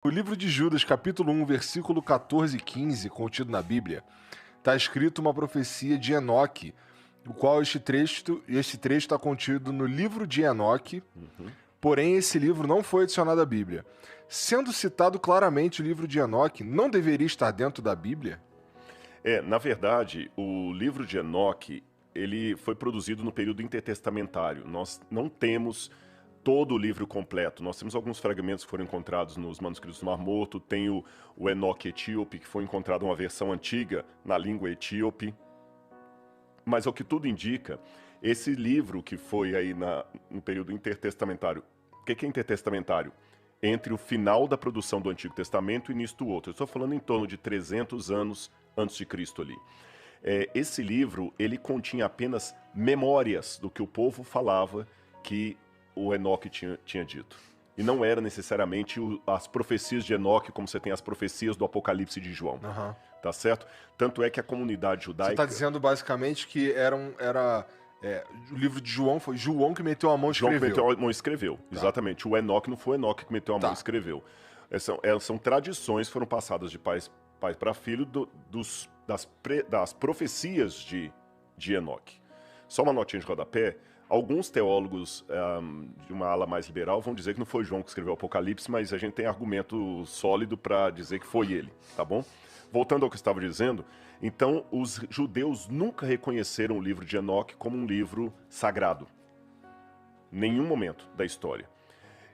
O livro de Judas, capítulo 1, versículo 14 e 15, contido na Bíblia, está escrito uma profecia de Enoque, o qual este trecho está contido no livro de Enoque, porém esse livro não foi adicionado à Bíblia. Sendo citado claramente o livro de Enoque, não deveria estar dentro da Bíblia? Na verdade, o livro de Enoque, ele foi produzido no período intertestamentário. Nós não temos todo o livro completo. Nós temos alguns fragmentos que foram encontrados nos manuscritos do Mar Morto. Tem o Enoque etíope, que foi encontrado uma versão antiga na língua etíope. Mas ao que tudo indica, esse livro que foi aí no período intertestamentário, o que é intertestamentário? Entre o final da produção do Antigo Testamento e o início do outro. Eu estou falando em torno de 300 anos antes de Cristo ali. Esse livro, ele continha apenas memórias do que o povo falava que o Enoque tinha dito. E não era necessariamente as profecias de Enoque, como você tem as profecias do Apocalipse de João. Aham. Tá certo? Tanto é que a comunidade Você judaica... está dizendo basicamente que o livro de João, foi João que meteu a mão e João que escreveu. meteu a mão e escreveu, exatamente. O Enoque não foi o Enoque que meteu a mão e escreveu. São tradições que foram passadas de pai para filho das profecias de Enoque. Só uma notinha de rodapé. Alguns teólogos de uma ala mais liberal vão dizer que não foi João que escreveu o Apocalipse, mas a gente tem argumento sólido para dizer que foi ele, tá bom? Voltando ao que eu estava dizendo, então os judeus nunca reconheceram o livro de Enoque como um livro sagrado. Nenhum momento da história.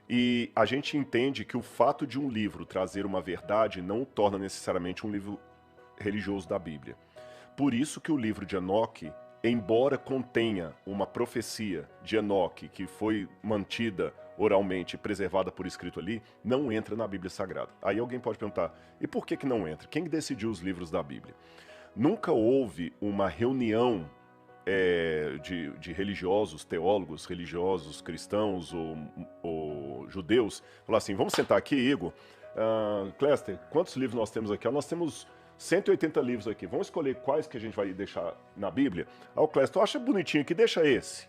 E a gente entende que o fato de um livro trazer uma verdade não o torna necessariamente um livro religioso da Bíblia. Por isso que o livro de Enoque, embora contenha uma profecia de Enoque que foi mantida oralmente e preservada por escrito ali, não entra na Bíblia Sagrada. Aí alguém pode perguntar, e por que não entra? Quem decidiu os livros da Bíblia? Nunca houve uma reunião de religiosos, teólogos, religiosos, cristãos ou judeus, falar assim, vamos sentar aqui, Igor, Cléster, quantos livros nós temos aqui? Nós temos 180 livros aqui, vamos escolher quais que a gente vai deixar na Bíblia? Aí o Cléster, acha bonitinho aqui, deixa esse.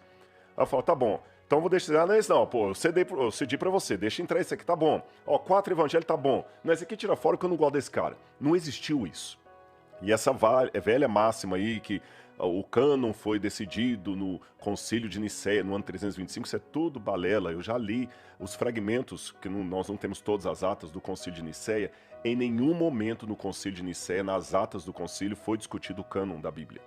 Aí eu falo, tá bom, então vou deixar, não é esse não, pô, eu cedi pra você, deixa entrar esse aqui, tá bom. 4 evangelhos, tá bom, não, esse aqui tira fora que eu não gosto desse cara. Não existiu isso. E essa velha máxima aí que o cânon foi decidido no Concílio de Nicéia, no ano 325, isso é tudo balela. Eu já li os fragmentos, que nós não temos todas as atas do Concílio de Nicéia. Em nenhum momento no Concílio de Nicéia, nas atas do Concílio, foi discutido o cânon da Bíblia.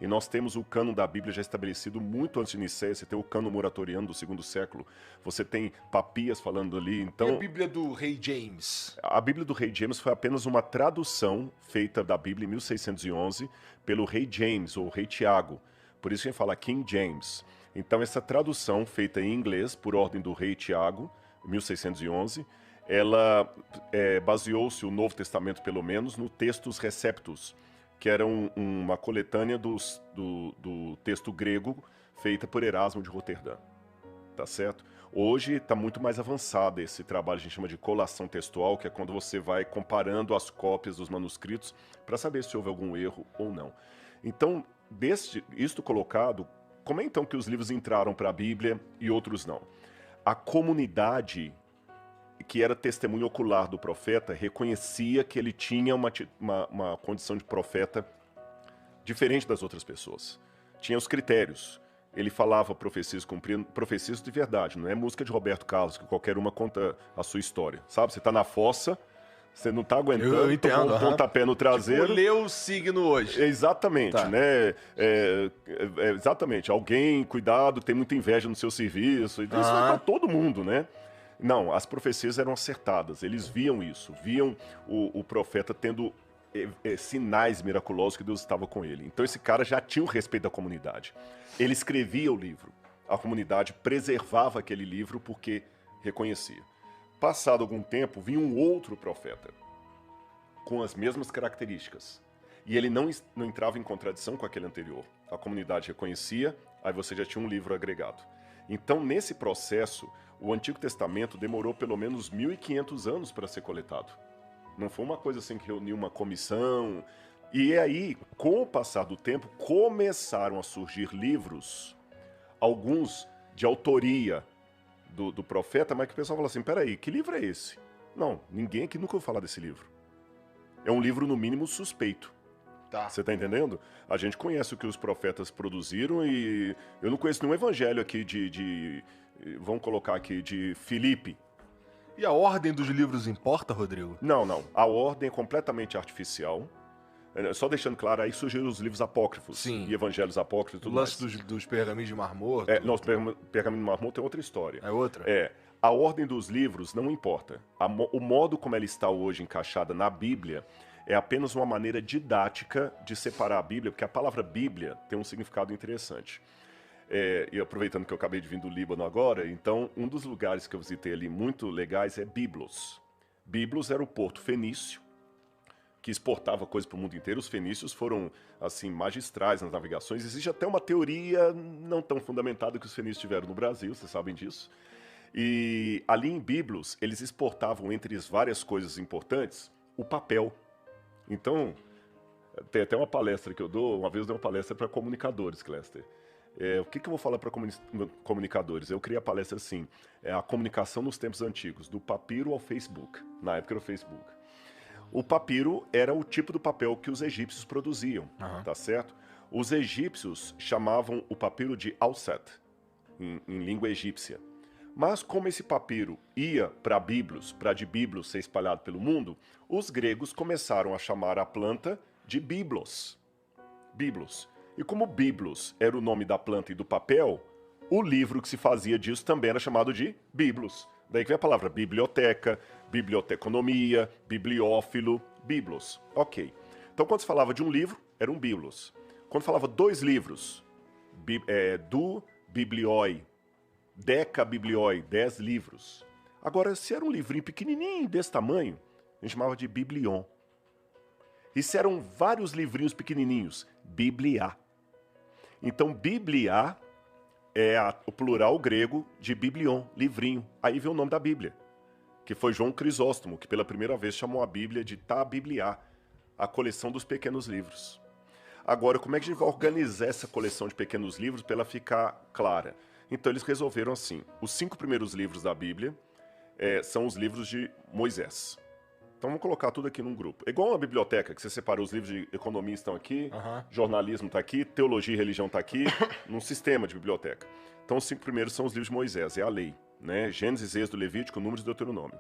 E nós temos o cânon da Bíblia já estabelecido muito antes de Nicéia. Você tem o cânon moratoriano do 2º século. Você tem Papias falando ali. Então, E a Bíblia do Rei James? A Bíblia do Rei James foi apenas uma tradução feita da Bíblia em 1611 pelo Rei James, ou Rei Tiago. Por isso que a gente fala King James. Então essa tradução feita em inglês por ordem do Rei Tiago, em 1611, ela baseou-se, o Novo Testamento pelo menos, no Textus Receptus, que era uma coletânea do texto grego feita por Erasmo de Roterdã. Tá certo? Hoje está muito mais avançado esse trabalho, a gente chama de colação textual, que é quando você vai comparando as cópias dos manuscritos para saber se houve algum erro ou não. Então, isto colocado, como é então que os livros entraram para a Bíblia e outros não? A comunidade que era testemunho ocular do profeta reconhecia que ele tinha uma condição de profeta diferente das outras pessoas. Tinha os critérios. Ele falava profecias cumprindo, profecias de verdade, não é música de Roberto Carlos, que qualquer uma conta a sua história. Sabe, você tá na fossa, você não tá aguentando, Eu entendo, tomou um pontapé no traseiro. Tipo, leu o signo hoje. Exatamente, Tá. né? Exatamente. Alguém, cuidado, tem muita inveja no seu serviço. Isso vai pra todo mundo, né? Não, as profecias eram acertadas. Eles viam isso, viam o profeta tendo sinais miraculosos que Deus estava com ele. Então esse cara já tinha o respeito da comunidade. Ele escrevia o livro. A comunidade preservava aquele livro porque reconhecia. Passado algum tempo, vinha um outro profeta com as mesmas características. E ele não entrava em contradição com aquele anterior. A comunidade reconhecia, aí você já tinha um livro agregado. Então, nesse processo, o Antigo Testamento demorou pelo menos 1.500 anos para ser coletado. Não foi uma coisa assim que reuniu uma comissão. E aí, com o passar do tempo, começaram a surgir livros, alguns de autoria do profeta, mas que o pessoal fala assim, peraí, que livro é esse? Não, ninguém aqui nunca ouviu falar desse livro. É um livro, no mínimo, suspeito. Tá. Você tá entendendo? A gente conhece o que os profetas produziram e eu não conheço nenhum evangelho aqui vamos colocar aqui, de Filipe. E a ordem dos livros importa, Rodrigo? Não. A ordem é completamente artificial. Só deixando claro, aí surgiram os livros apócrifos. Sim. E evangelhos apócrifos e O tudo lance mais. dos pergaminhos de Mar Morto? Não, o Pergaminho do Mar Morto é outra história. É outra? A ordem dos livros não importa. O modo como ela está hoje encaixada na Bíblia é apenas uma maneira didática de separar a Bíblia, porque a palavra Bíblia tem um significado interessante. E aproveitando que eu acabei de vir do Líbano agora, então um dos lugares que eu visitei ali muito legais é Biblos. Biblos era o porto fenício, que exportava coisas para o mundo inteiro. Os fenícios foram, assim, magistrais nas navegações. Existe até uma teoria não tão fundamentada que os fenícios tiveram no Brasil, vocês sabem disso. E ali em Biblos, eles exportavam, entre as várias coisas importantes, o papel. Então, tem até uma palestra que eu dou, uma vez eu dei uma palestra para comunicadores, Cléster. O que eu vou falar para comunicadores? Eu criei a palestra assim, a comunicação nos tempos antigos, do papiro ao Facebook. Na época era o Facebook. O papiro era o tipo do papel que os egípcios produziam, tá certo? Os egípcios chamavam o papiro de alset, em língua egípcia. Mas como esse papiro ia para Biblos, para de Biblos ser espalhado pelo mundo, os gregos começaram a chamar a planta de Biblos. Biblos. E como Biblos era o nome da planta e do papel, o livro que se fazia disso também era chamado de Biblos. Daí que vem a palavra biblioteca, biblioteconomia, bibliófilo, Biblos. Ok. Então quando se falava de um livro, era um Biblos. Quando falava dois livros, do biblioi, deca biblioi, 10 livros. Agora, se era um livrinho pequenininho desse tamanho, a gente chamava de biblion. E se eram vários livrinhos pequenininhos, biblia. Então, biblia é o plural grego de biblion, livrinho. Aí vem o nome da Bíblia, que foi João Crisóstomo, que pela primeira vez chamou a Bíblia de ta biblia, a coleção dos pequenos livros. Agora, como é que a gente vai organizar essa coleção de pequenos livros para ela ficar clara? Então, eles resolveram assim, os 5 primeiros livros da Bíblia são os livros de Moisés. Então vamos colocar tudo aqui num grupo. É igual uma biblioteca, que você separa os livros de economia estão aqui, jornalismo está aqui, teologia e religião está aqui, num sistema de biblioteca. Então os 5 primeiros são os livros de Moisés, é a lei, né? Gênesis, Êxodo, Levítico, Números e Deuteronômio.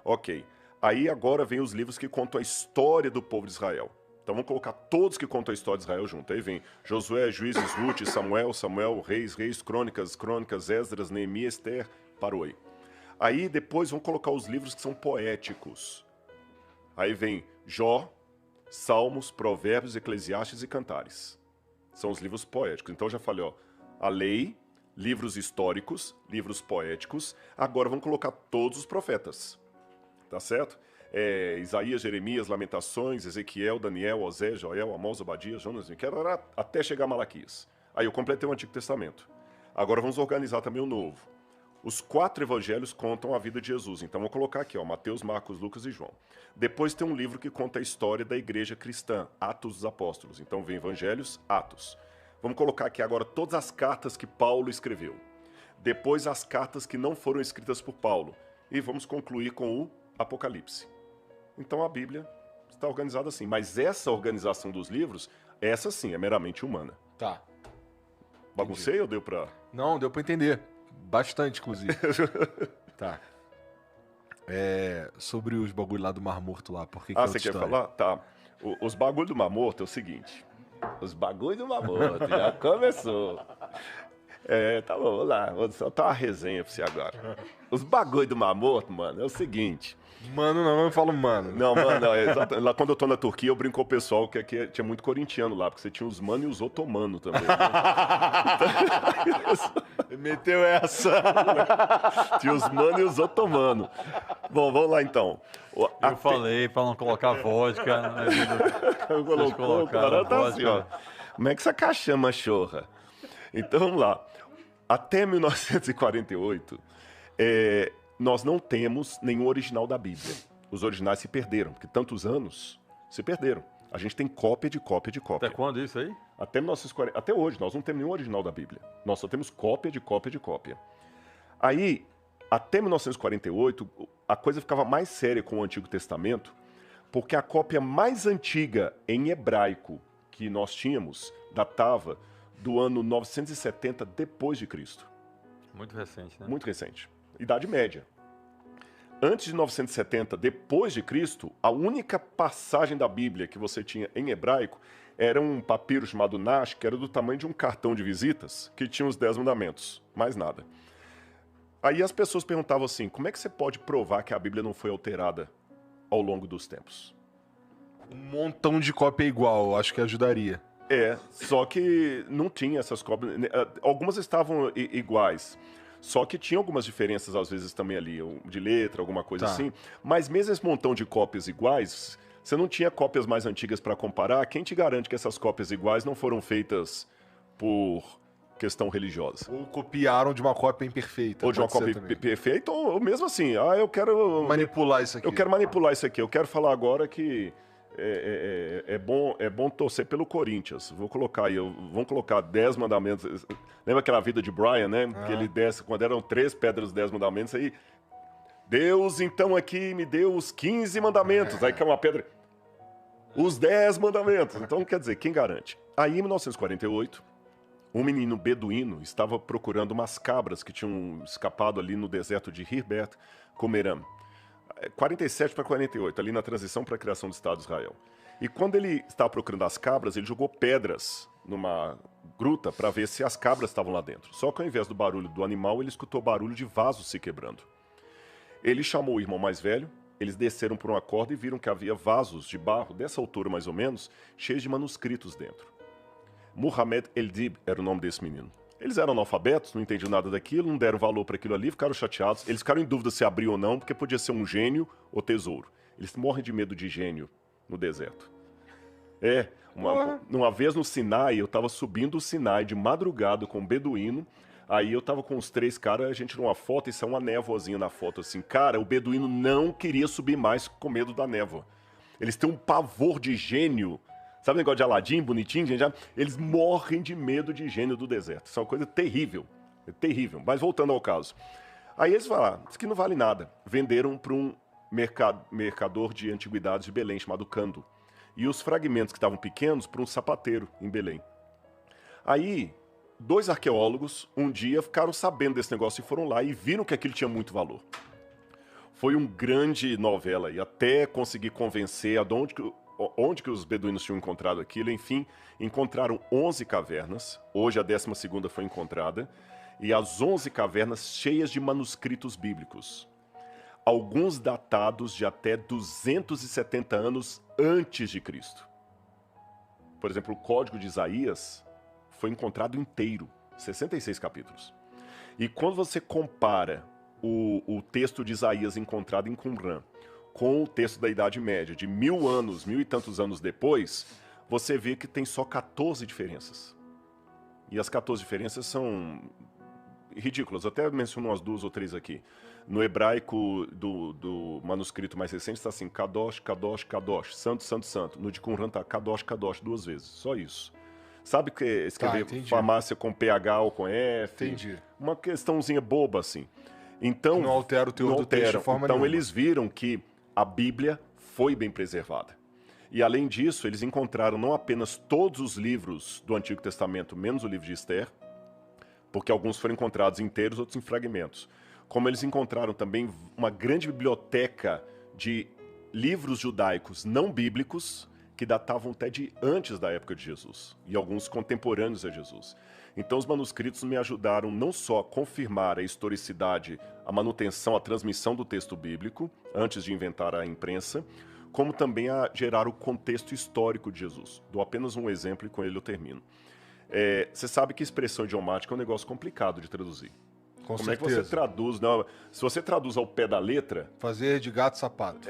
Ok. Aí agora vem os livros que contam a história do povo de Israel. Então vamos colocar todos que contam a história de Israel junto. Aí vem Josué, Juízes, Ruth, Samuel, Reis, Crônicas, Esdras, Neemias, Esther, parou aí. Aí depois vamos colocar os livros que são poéticos. Aí vem Jó, Salmos, Provérbios, Eclesiastes e Cantares. São os livros poéticos. Então eu já falei, a lei, livros históricos, livros poéticos. Agora vamos colocar todos os profetas. Tá certo? Isaías, Jeremias, Lamentações, Ezequiel, Daniel, Osés, Joel, Amós, Obadias, Jonas, Miqueias, até chegar a Malaquias. Aí eu completei o Antigo Testamento. Agora vamos organizar também o Novo. Os 4 evangelhos contam a vida de Jesus. Então vou colocar aqui, Mateus, Marcos, Lucas e João. Depois tem um livro que conta a história da igreja cristã, Atos dos Apóstolos. Então vem Evangelhos, Atos. Vamos colocar aqui agora todas as cartas que Paulo escreveu. Depois as cartas que não foram escritas por Paulo. E vamos concluir com o Apocalipse. Então a Bíblia está organizada assim. Mas essa organização dos livros, essa sim é meramente humana. Tá. Baguncei ou deu pra... Não, deu pra entender. Bastante, inclusive. Tá. Sobre os bagulho lá do Mar Morto lá, por que que é outra você quer história? falar? Tá. Os bagulhos do Mar Morto é o seguinte. Os bagulhos do Mar Morto, já começou. Tá bom, vamos lá. Vou soltar uma resenha pra você agora. Os bagulhos do Mar Morto, mano, é o seguinte. Mano, não, eu falo mano. Não, mano, exatamente. Lá quando eu tô na Turquia, eu brinco com o pessoal que aqui tinha muito corintiano lá, porque você tinha os mano e os otomanos também. Né? Meteu essa. Tinha os mano e os otomanos. Bom, vamos lá então. Eu falei pra não colocar vodka. Colocou, o cara tá assim, ó. Como é que essa caixa machorra? Então vamos lá. Até 1948, nós não temos nenhum original da Bíblia. Os originais se perderam, porque tantos anos se perderam. A gente tem cópia de cópia de cópia. Até quando isso aí? Até 1940, até hoje, nós não temos nenhum original da Bíblia. Nós só temos cópia de cópia de cópia. Aí, até 1948, a coisa ficava mais séria com o Antigo Testamento, porque a cópia mais antiga em hebraico que nós tínhamos datava do ano 970 depois de Cristo. Muito recente, né? Muito recente. Idade Média. Antes de 970, depois de Cristo, a única passagem da Bíblia que você tinha em hebraico era um papiro chamado Nash, que era do tamanho de um cartão de visitas, que tinha os 10 mandamentos. Mais nada. Aí as pessoas perguntavam assim, como é que você pode provar que a Bíblia não foi alterada ao longo dos tempos? Um montão de cópia igual, acho que ajudaria. Só que não tinha essas cópias. Algumas estavam iguais. Só que tinha algumas diferenças, às vezes, também ali, de letra, alguma coisa assim. Mas mesmo esse montão de cópias iguais, você não tinha cópias mais antigas para comparar. Quem te garante que essas cópias iguais não foram feitas por questão religiosa? Ou copiaram de uma cópia imperfeita. Ou de uma cópia perfeita, ou mesmo assim, eu quero... manipular isso aqui. Eu quero manipular isso aqui. Eu quero falar agora que... É bom torcer pelo Corinthians. Vamos colocar 10 mandamentos. Lembra aquela vida de Brian, né? Que ele desce, quando eram 3 pedras, 10 mandamentos, aí Deus então aqui me deu os 15 mandamentos. Aí cai uma pedra, os 10 mandamentos. Então, quer dizer, quem garante? Aí, em 1948, um menino beduíno estava procurando umas cabras que tinham escapado ali no deserto de Hirbert Comeram. 47 para 48, ali na transição para a criação do Estado de Israel. E quando ele estava procurando as cabras, ele jogou pedras numa gruta para ver se as cabras estavam lá dentro. Só que ao invés do barulho do animal, ele escutou barulho de vasos se quebrando. Ele chamou o irmão mais velho, eles desceram por uma corda e viram que havia vasos de barro, dessa altura mais ou menos, cheios de manuscritos dentro. Muhammad El-Dib era o nome desse menino. Eles eram analfabetos, não entendiam nada daquilo, não deram valor para aquilo ali, ficaram chateados. Eles ficaram em dúvida se abriu ou não, porque podia ser um gênio ou tesouro. Eles morrem de medo de gênio no deserto. Uma vez no Sinai, eu estava subindo o Sinai de madrugada com um beduíno, aí eu estava com os 3 caras, a gente tirou uma foto e saiu uma névoazinha na foto, assim. Cara, o beduíno não queria subir mais com medo da névoa. Eles têm um pavor de gênio. Sabe o negócio de Aladim, bonitinho, gente? Eles morrem de medo de gênio do deserto. Isso é uma coisa terrível. É terrível. Mas voltando ao caso. Aí eles falaram, isso aqui não vale nada. Venderam para um mercador de antiguidades de Belém, chamado Cando. E os fragmentos que estavam pequenos para um sapateiro em Belém. Aí, 2 arqueólogos, um dia, ficaram sabendo desse negócio e foram lá e viram que aquilo tinha muito valor. Foi uma grande novela, e até conseguir convencer onde que os beduínos tinham encontrado aquilo. Enfim, encontraram 11 cavernas. Hoje a 12ª foi encontrada. E as 11 cavernas cheias de manuscritos bíblicos. Alguns datados de até 270 anos antes de Cristo. Por exemplo, o Código de Isaías foi encontrado inteiro, 66 capítulos. E quando você compara o texto de Isaías encontrado em Qumran com o texto da Idade Média, de 1000 anos, 1000 e tantos anos depois, você vê que tem só 14 diferenças. E as 14 diferenças são ridículas. Eu até menciono umas 2 ou 3 aqui. No hebraico do manuscrito mais recente está assim, Kadosh, Kadosh, Kadosh, Santo, Santo, Santo. No de Qumran está Kadosh, Kadosh 2 vezes. Só isso. Sabe que escrever farmácia com PH ou com F? Entendi. Uma questãozinha boba assim. Então, que não altera o teor do texto de forma nenhuma. Então eles viram que a Bíblia foi bem preservada. E além disso, eles encontraram não apenas todos os livros do Antigo Testamento, menos o livro de Esther, porque alguns foram encontrados inteiros, outros em fragmentos. Como eles encontraram também uma grande biblioteca de livros judaicos não bíblicos, que datavam até de antes da época de Jesus, e alguns contemporâneos a Jesus. Então os manuscritos me ajudaram não só a confirmar a historicidade, a manutenção, a transmissão do texto bíblico, antes de inventar a imprensa, como também a gerar o contexto histórico de Jesus. Dou apenas um exemplo e com ele eu termino. Você sabe que expressão idiomática é um negócio complicado de traduzir. Com Como certeza. é que você traduz? Não, se você traduz ao pé da letra... Fazer de gato sapato.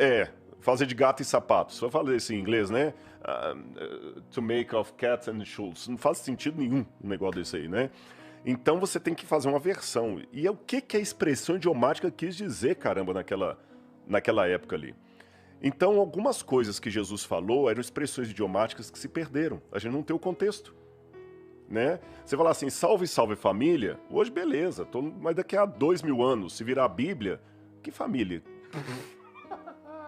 Fazer de gato e sapato. Se eu falar isso em inglês, né? To make of cats and shoes. Não faz sentido nenhum um negócio desse aí, né? Então você tem que fazer uma versão. E o que a expressão idiomática quis dizer, caramba, naquela época ali? Então, algumas coisas que Jesus falou eram expressões idiomáticas que se perderam. A gente não tem o contexto. Né? Você falar assim, salve, salve família, hoje beleza, mas daqui a 2000 anos, se virar a Bíblia, que família?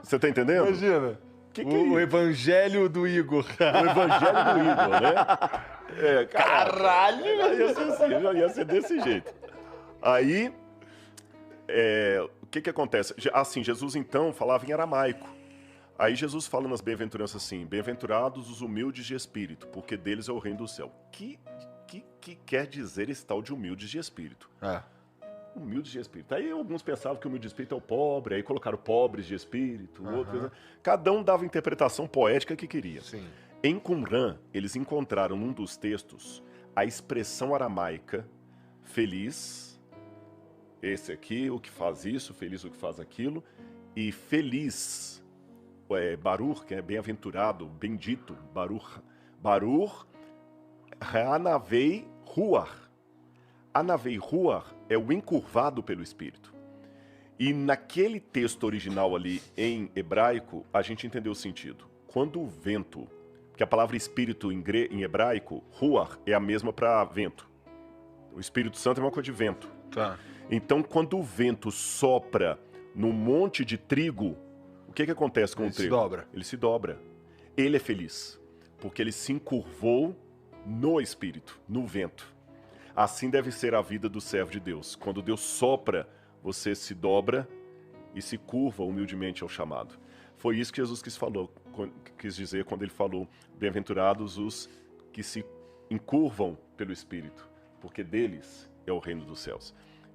Você tá entendendo? Imagina. Que o evangelho do Igor. O evangelho do Igor, né? Caralho! Ia ser assim, já ia ser desse jeito. Aí, o que acontece? Assim, Jesus então falava em aramaico. Aí Jesus fala nas bem-aventuranças assim, bem-aventurados os humildes de espírito, porque deles é o reino do céu. Que quer dizer esse tal de humildes de espírito? Humildes de espírito. Aí alguns pensavam que o humilde de espírito é o pobre, aí colocaram pobres de espírito, outros. Cada um dava a interpretação poética que queria. Sim. Em Qumran, eles encontraram num dos textos a expressão aramaica feliz, esse aqui, o que faz isso, feliz o que faz aquilo, e feliz, Baruch, que é bem-aventurado, bendito, Baruch, Hanavei Ruach. Hanavei Ruach é o encurvado pelo Espírito. E naquele texto original ali, em hebraico, a gente entendeu o sentido. Quando o vento, porque a palavra espírito em hebraico, Ruach, é a mesma para vento. O Espírito Santo é uma coisa de vento. Tá. Então, quando o vento sopra no monte de trigo, o que acontece com o trigo? Ele se dobra. Ele é feliz, porque ele se encurvou no Espírito, no vento. Assim deve ser a vida do servo de Deus. Quando Deus sopra, você se dobra e se curva humildemente ao chamado. Foi isso que Jesus quis dizer quando ele falou: bem-aventurados os que se encurvam pelo Espírito, porque deles é o reino dos céus.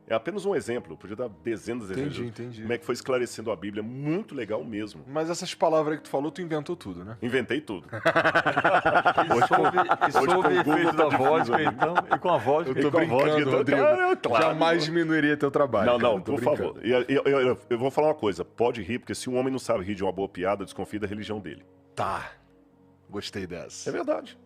É apenas um exemplo, podia dar dezenas de exemplos. Entendi. Como é que foi esclarecendo a Bíblia, muito legal mesmo. Mas essas palavras aí que tu falou, tu inventou tudo, né? Inventei tudo. E sob efeito da vodka, então, e com a vodka. Eu tô brincando, Rodrigo. Claro. Jamais diminuiria teu trabalho. Não, por favor. Eu vou falar uma coisa, pode rir, porque se um homem não sabe rir de uma boa piada, desconfia da religião dele. Tá. Gostei dessa. É verdade.